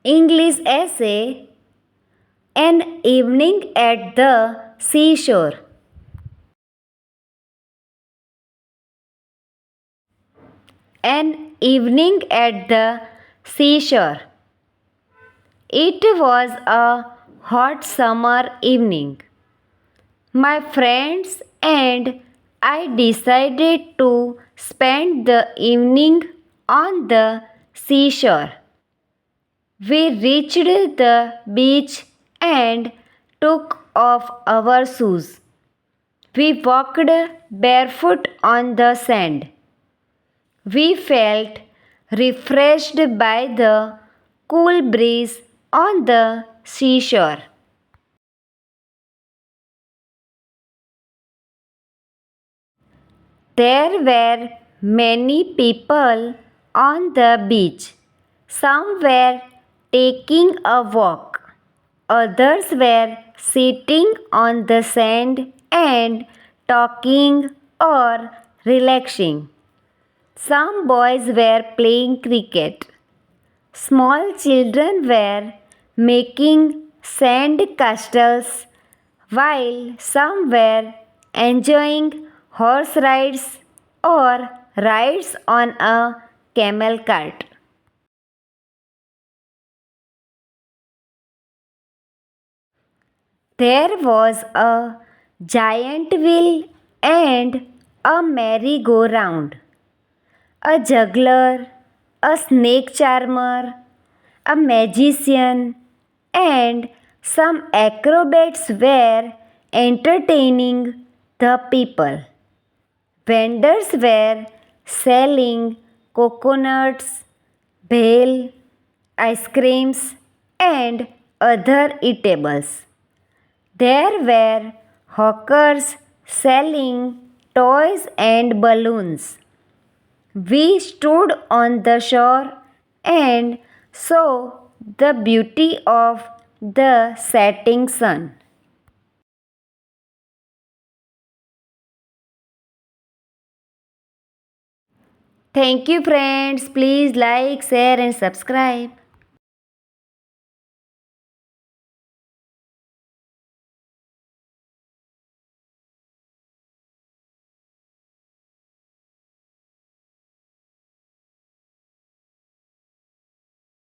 English essay. An evening at the seashore. An evening at the seashore. It was a hot summer evening. My friends and I decided to spend the evening on the seashore. We reached the beach and took off our shoes. We walked barefoot on the sand. We felt refreshed by the cool breeze on the seashore. There were many people on the beach. Some were taking a walk, others were sitting on the sand and talking or relaxing. Some boys were playing cricket. Small children were making sand castles, while some were enjoying horse rides or rides on a camel cart. There was a giant wheel and a merry-go-round, a juggler, a snake charmer, a magician, and some acrobats were entertaining the people. Vendors were selling coconuts, bhel, ice creams, and other eatables. There were hawkers selling toys and balloons. We stood on the shore and saw the beauty of the setting sun. Thank you, friends. Please like, share, and subscribe.